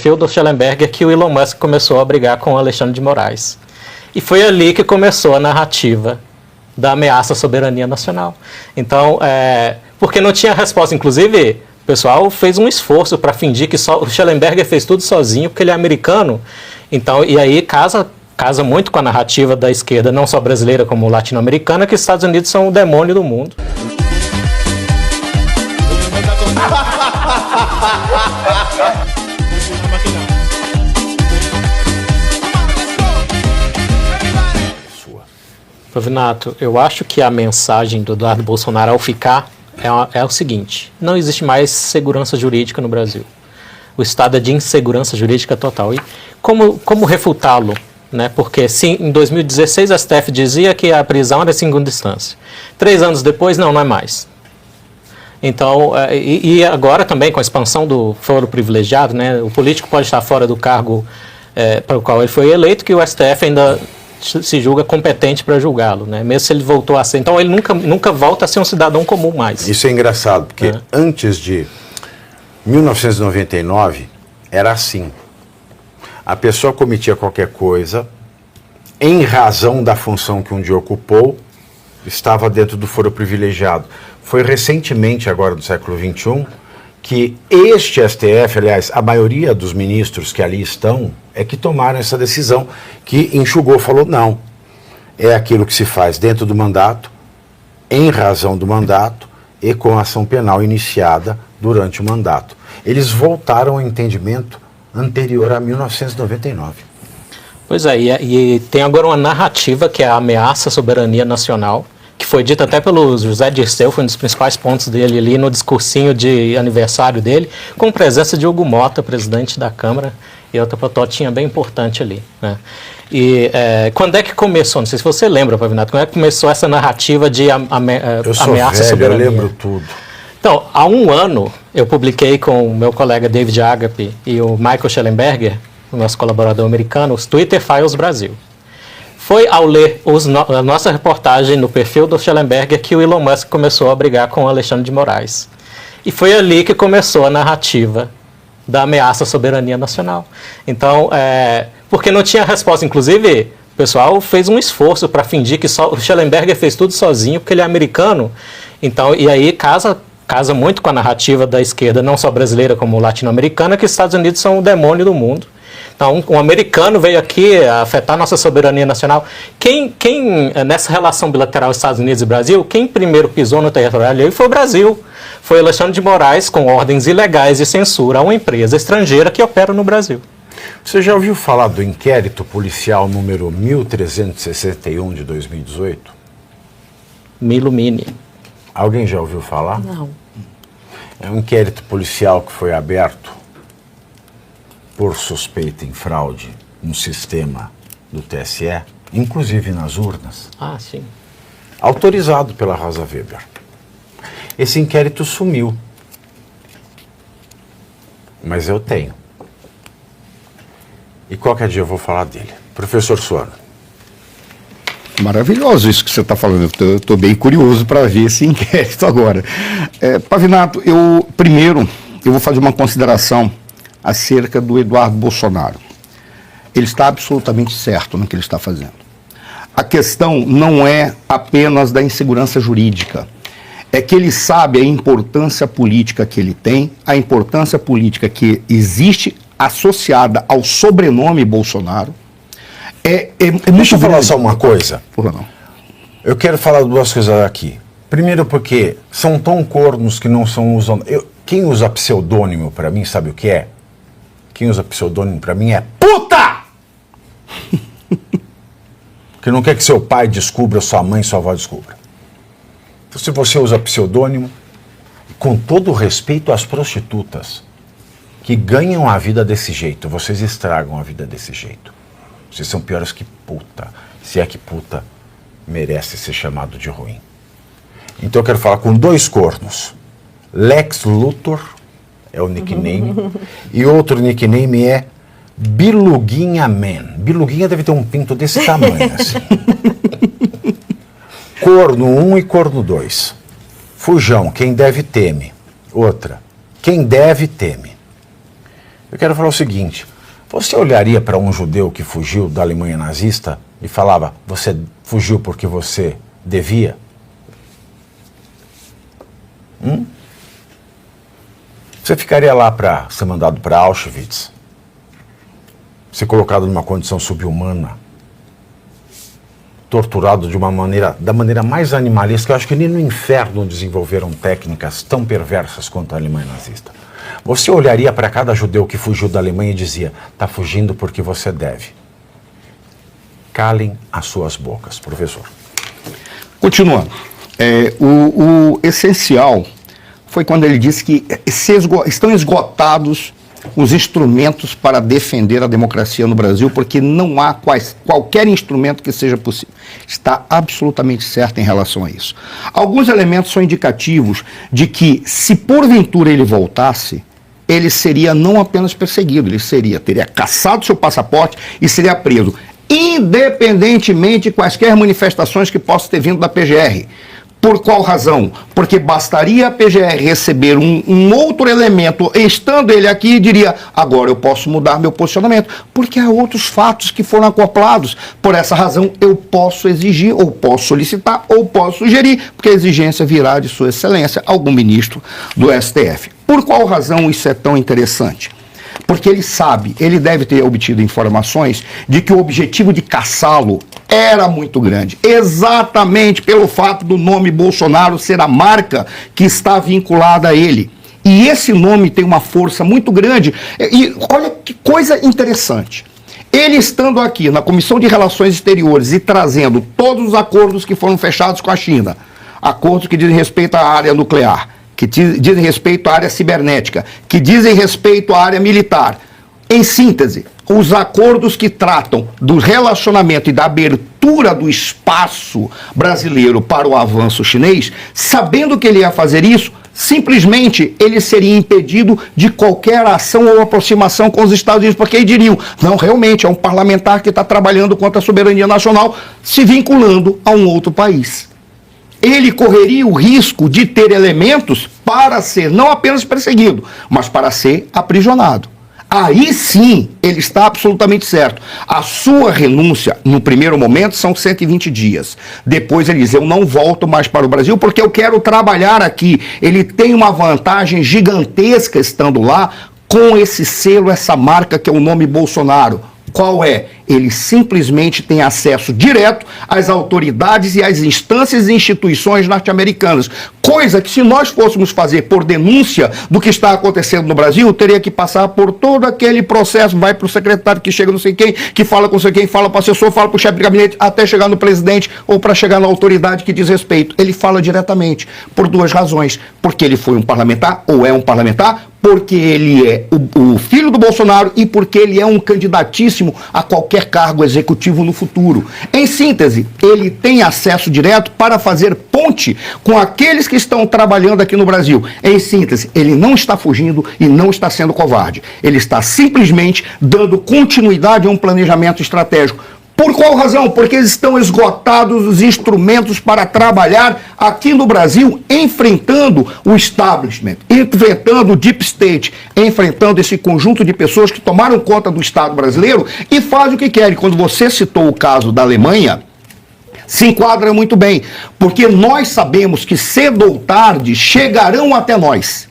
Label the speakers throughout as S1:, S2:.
S1: perfil do Schellenberger que o Elon Musk começou a brigar com o Alexandre de Moraes. E foi ali que começou a narrativa da ameaça à soberania nacional. Então, porque não tinha resposta, inclusive, o pessoal fez um esforço para fingir que só o Schellenberger fez tudo sozinho, porque ele é americano. Então, e aí casa muito com a narrativa da esquerda, não só brasileira como latino-americana, que os Estados Unidos são o demônio do mundo. Pavinato, eu acho que a mensagem do Eduardo Bolsonaro ao ficar é o seguinte: não existe mais segurança jurídica no Brasil. O estado é de insegurança jurídica total. E como refutá-lo? Né? Porque sim, em 2016 a STF dizia que a prisão era de segunda instância. 3 anos depois, não é mais. Então, e agora também com a expansão do foro privilegiado, né, o político pode estar fora do cargo para o qual ele foi eleito, que o STF ainda se julga competente para julgá-lo, né? Mesmo se ele voltou a ser. Então ele nunca volta a ser um cidadão comum mais.
S2: Isso é engraçado, porque antes de 1999 era assim. A pessoa cometia qualquer coisa, em razão da função que um dia ocupou, estava dentro do foro privilegiado. Foi recentemente, agora do século XXI, que este STF, aliás, a maioria dos ministros que ali estão, é que tomaram essa decisão, que enxugou, falou, não, é aquilo que se faz dentro do mandato, em razão do mandato e com ação penal iniciada durante o mandato. Eles voltaram ao entendimento anterior a 1999.
S1: Pois é, e tem agora uma narrativa que é a ameaça à soberania nacional, que foi dita até pelo José Dirceu, foi um dos principais pontos dele ali no discursinho de aniversário dele, com presença de Hugo Mota, presidente da Câmara, e outra patotinha bem importante ali, né? E quando é que começou, não sei se você lembra, Pavinato, quando é que começou essa narrativa de ameaça à soberania?
S2: Eu lembro tudo.
S1: Então, há 1 ano, eu publiquei com o meu colega David Agape e o Michael Schellenberger, o nosso colaborador americano, os Twitter Files Brasil. Foi ao ler a nossa reportagem no perfil do Schellenberger que o Elon Musk começou a brigar com o Alexandre de Moraes. E foi ali que começou a narrativa da ameaça à soberania nacional. Então, porque não tinha resposta, inclusive, o pessoal fez um esforço para fingir que só o Schellenberger fez tudo sozinho, porque ele é americano. Então, e aí casa muito com a narrativa da esquerda, não só brasileira como latino-americana, que os Estados Unidos são o demônio do mundo. Então, um americano veio aqui afetar nossa soberania nacional. Quem nessa relação bilateral Estados Unidos e Brasil, quem primeiro pisou no território alheio foi o Brasil. Foi Alexandre de Moraes com ordens ilegais de censura a uma empresa estrangeira que opera no Brasil.
S2: Você já ouviu falar do inquérito policial número 1361 de 2018?
S1: Me ilumine.
S2: Alguém já ouviu falar?
S1: Não.
S2: É um inquérito policial que foi aberto por suspeita em fraude no sistema do TSE, inclusive nas urnas.
S1: Ah, sim.
S2: Autorizado pela Rosa Weber. Esse inquérito sumiu. Mas eu tenho. E qualquer dia eu vou falar dele. Professor Suano.
S3: Maravilhoso isso que você está falando. Eu estou bem curioso para ver esse inquérito agora. Pavinato, eu vou fazer uma consideração acerca do Eduardo Bolsonaro. Ele está absolutamente certo no que ele está fazendo. A questão não é apenas da insegurança jurídica, é que ele sabe a importância política que ele tem, a importância política que existe associada ao sobrenome Bolsonaro.
S2: Deixa eu falar só uma coisa.
S3: Por não.
S2: Eu quero falar 2 coisas aqui. Primeiro porque são tão cornos que não são usando... Quem usa pseudônimo para mim, sabe o que é? Quem usa pseudônimo para mim é puta! Porque não quer que seu pai descubra, sua mãe, sua avó descubra. Então, se você usa pseudônimo, com todo o respeito às prostitutas que ganham a vida desse jeito, vocês estragam a vida desse jeito. Vocês são piores que puta, se é que puta merece ser chamado de ruim. Então eu quero falar com 2 cornos. Lex Luthor é o nickname, e outro nickname é Biluguinha Man. Biluguinha deve ter um pinto desse tamanho, assim. Corno 1 e corno 2. Fujão, quem deve teme. Outra, quem deve teme. Eu quero falar o seguinte, você olharia para um judeu que fugiu da Alemanha nazista e falava, você fugiu porque você devia? Você ficaria lá para ser mandado para Auschwitz, ser colocado numa condição subhumana, torturado de da maneira mais animalesca? Eu acho que nem no inferno desenvolveram técnicas tão perversas quanto a Alemanha nazista. Você olharia para cada judeu que fugiu da Alemanha e dizia, está fugindo porque você deve. Calem as suas bocas, professor.
S3: Continuando, o essencial foi quando ele disse que estão esgotados os instrumentos para defender a democracia no Brasil, porque não há qualquer instrumento que seja possível. Está absolutamente certo em relação a isso. Alguns elementos são indicativos de que, se porventura ele voltasse, ele seria não apenas perseguido, teria cassado seu passaporte e seria preso, independentemente de quaisquer manifestações que possam ter vindo da PGR. Por qual razão? Porque bastaria a PGR receber um outro elemento, estando ele aqui, e diria, agora eu posso mudar meu posicionamento, porque há outros fatos que foram acoplados. Por essa razão, eu posso exigir, ou posso solicitar, ou posso sugerir, porque a exigência virá de Sua Excelência, algum ministro do STF. Por qual razão isso é tão interessante? Porque ele deve ter obtido informações de que o objetivo de caçá-lo era muito grande, exatamente pelo fato do nome Bolsonaro ser a marca que está vinculada a ele. E esse nome tem uma força muito grande. E olha que coisa interessante. Ele estando aqui na Comissão de Relações Exteriores e trazendo todos os acordos que foram fechados com a China, acordos que dizem respeito à área nuclear, que dizem respeito à área cibernética, que dizem respeito à área militar. Em síntese, os acordos que tratam do relacionamento e da abertura do espaço brasileiro para o avanço chinês, sabendo que ele ia fazer isso, simplesmente ele seria impedido de qualquer ação ou aproximação com os Estados Unidos, porque aí diriam, não, realmente é um parlamentar que está trabalhando contra a soberania nacional, se vinculando a um outro país. Ele correria o risco de ter elementos para ser não apenas perseguido, mas para ser aprisionado. Aí sim, ele está absolutamente certo. A sua renúncia, no primeiro momento, são 120 dias. Depois ele diz, eu não volto mais para o Brasil porque eu quero trabalhar aqui. Ele tem uma vantagem gigantesca estando lá com esse selo, essa marca que é o nome Bolsonaro. Qual é? Ele simplesmente tem acesso direto às autoridades e às instâncias e instituições norte-americanas. Coisa que, se nós fôssemos fazer por denúncia do que está acontecendo no Brasil, teria que passar por todo aquele processo, vai para o secretário que chega não sei quem, que fala com não sei quem, fala para o assessor, fala para o chefe de gabinete, até chegar no presidente ou para chegar na autoridade que diz respeito. Ele fala diretamente, por duas razões. Porque ele foi um parlamentar, ou é um parlamentar, porque ele é o filho do Bolsonaro e porque ele é um candidatíssimo a qualquer cargo executivo no futuro. Em síntese, ele tem acesso direto para fazer ponte com aqueles que estão trabalhando aqui no Brasil. Em síntese, ele não está fugindo e não está sendo covarde. Ele está simplesmente dando continuidade a um planejamento estratégico. Por qual razão? Porque estão esgotados os instrumentos para trabalhar aqui no Brasil, enfrentando o establishment, enfrentando o deep state, enfrentando esse conjunto de pessoas que tomaram conta do Estado brasileiro e fazem o que querem. Quando você citou o caso da Alemanha, se enquadra muito bem, porque nós sabemos que cedo ou tarde chegarão até nós.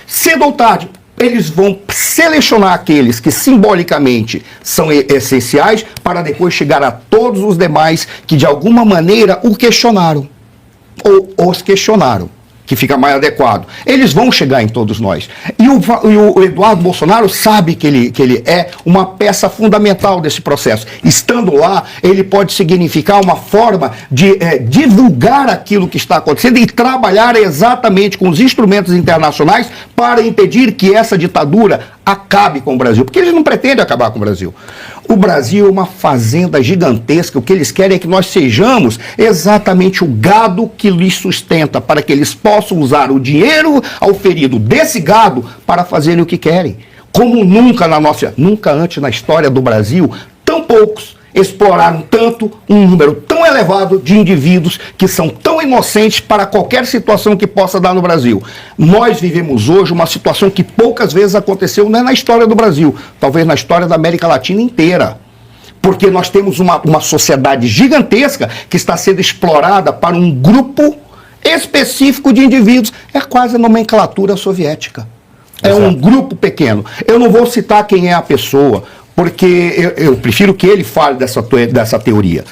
S3: Cedo ou tarde. Eles vão selecionar aqueles que simbolicamente são essenciais para depois chegar a todos os demais que de alguma maneira o questionaram ou os questionaram, que fica mais adequado. Eles vão chegar em todos nós. E o Eduardo Bolsonaro sabe que ele é uma peça fundamental desse processo. Estando lá, ele pode significar uma forma de divulgar aquilo que está acontecendo e trabalhar exatamente com os instrumentos internacionais para impedir que essa ditadura acabe com o Brasil. Porque eles não pretendem acabar com o Brasil. O Brasil é uma fazenda gigantesca. O que eles querem é que nós sejamos exatamente o gado que lhes sustenta, para que eles possam usar o dinheiro auferido desse gado para fazerem o que querem. Como nunca antes na história do Brasil, tão poucos exploraram tanto um número tão elevado elevado de indivíduos que são tão inocentes para qualquer situação que possa dar no Brasil. Nós vivemos hoje uma situação que poucas vezes aconteceu, não é na história do Brasil, talvez na história da América Latina inteira. Porque nós temos uma sociedade gigantesca que está sendo explorada para um grupo específico de indivíduos. É quase a nomenclatura soviética. É
S2: Exato.
S3: um grupo pequeno. Eu não vou citar quem é a pessoa, porque eu prefiro que ele fale dessa teoria.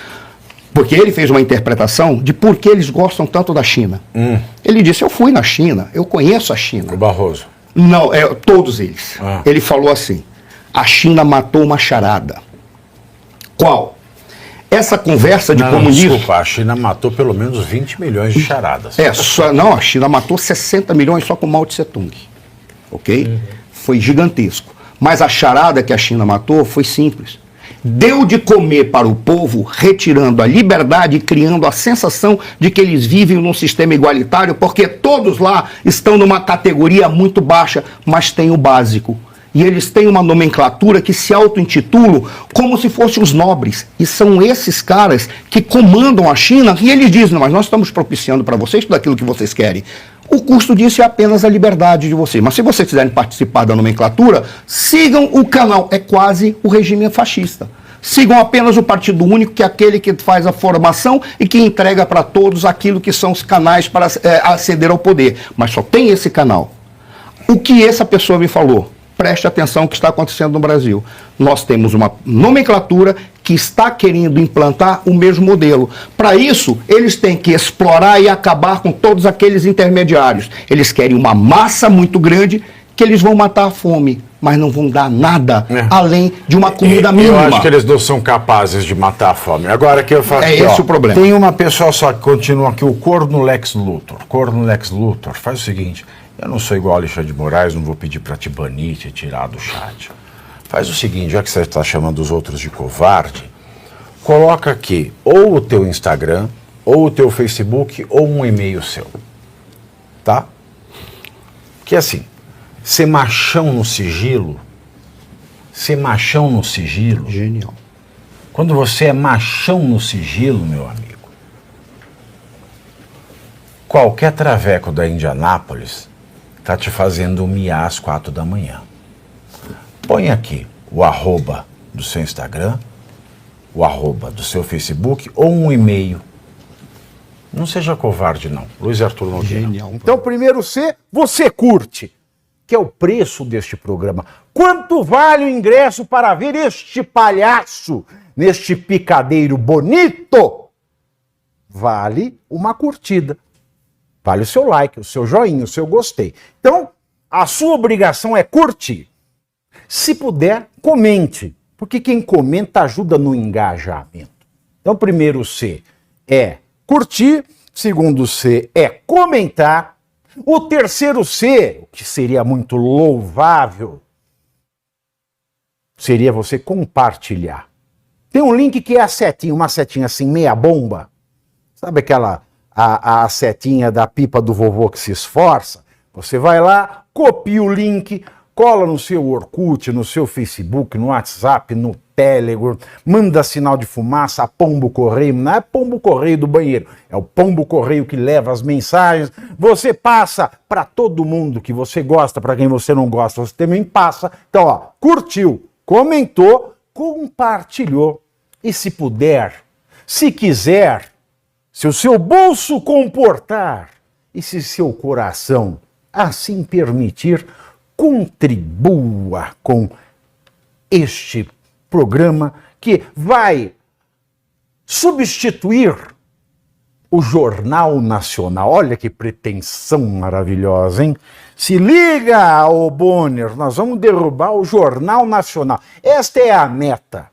S3: Porque ele fez uma interpretação de por que eles gostam tanto da China. Ele disse, eu fui na China, eu conheço a China.
S2: O Barroso.
S3: Não, todos eles. Ele falou assim, a China matou uma charada. Qual? Essa conversa de comunismo...
S2: Desculpa, a China matou pelo menos 20 milhões de charadas.
S3: Não, a China matou 60 milhões só com Mao Tse Tung. Ok? Foi gigantesco. Mas a charada que a China matou foi simples. Deu de comer para o povo, retirando a liberdade e criando a sensação de que eles vivem num sistema igualitário, porque todos lá estão numa categoria muito baixa, mas têm o básico. E eles têm uma nomenclatura que se auto-intitulam como se fossem os nobres. E são esses caras que comandam a China e eles dizem, mas nós estamos propiciando para vocês tudo aquilo que vocês querem. O custo disso é apenas a liberdade de vocês. Mas se vocês quiserem participar da nomenclatura, sigam o canal. É quase o regime fascista. Sigam apenas o Partido Único, que é aquele que faz a formação e que entrega para todos aquilo que são os canais para aceder ao poder. Mas só tem esse canal. O que essa pessoa me falou? Preste atenção no que está acontecendo no Brasil. Nós temos uma nomenclatura que está querendo implantar o mesmo modelo. Para isso, eles têm que explorar e acabar com todos aqueles intermediários. Eles querem uma massa muito grande que eles vão matar a fome, mas não vão dar nada além de uma comida mínima.
S2: Eu acho que eles não são capazes de matar a fome. Agora que eu faço
S3: É esse o problema.
S2: Tem uma pessoa só que continua aqui, o corno Lex Luthor. Corno Lex Luthor faz o seguinte... Eu não sou igual a Alexandre de Moraes, não vou pedir para te banir, te tirar do chat. Faz o seguinte, já que você está chamando os outros de covarde, coloca aqui ou o teu Instagram, ou o teu Facebook, ou um e-mail seu. Tá? Que assim, ser machão no sigilo,
S3: Genial.
S2: quando você é machão no sigilo, meu amigo, qualquer traveco da Indianápolis está te fazendo miar às 4 da manhã. Põe aqui o arroba do seu Instagram, o arroba do seu Facebook ou um e-mail. Não seja covarde, não. Luiz Arthur Nogueira.
S3: Genial.
S4: Então, primeiro C, você curte, que é o preço deste programa. Quanto vale o ingresso para ver este palhaço neste picadeiro bonito? Vale uma curtida. Vale o seu like, o seu joinha, o seu gostei. Então, a sua obrigação é curtir. Se puder, comente, porque quem comenta ajuda no engajamento. Então, primeiro C é curtir, segundo C é comentar, o terceiro C, o que seria muito louvável, seria você compartilhar. Tem um link que é a setinha, uma setinha assim, meia bomba. Sabe aquela... A setinha da pipa do vovô que se esforça, você vai lá, copia o link, cola no seu Orkut, no seu Facebook, no WhatsApp, no Telegram, manda sinal de fumaça, pombo correio, não é pombo correio do banheiro, é o pombo correio que leva as mensagens, você passa para todo mundo que você gosta, para quem você não gosta, você também passa. Então, ó, curtiu, comentou, compartilhou, e se puder, se quiser, se o seu bolso comportar e se seu coração assim permitir, contribua com este programa que vai substituir o Jornal Nacional. Olha que pretensão maravilhosa, hein? Se liga, ô Bonner, nós vamos derrubar o Jornal Nacional. Esta é a meta.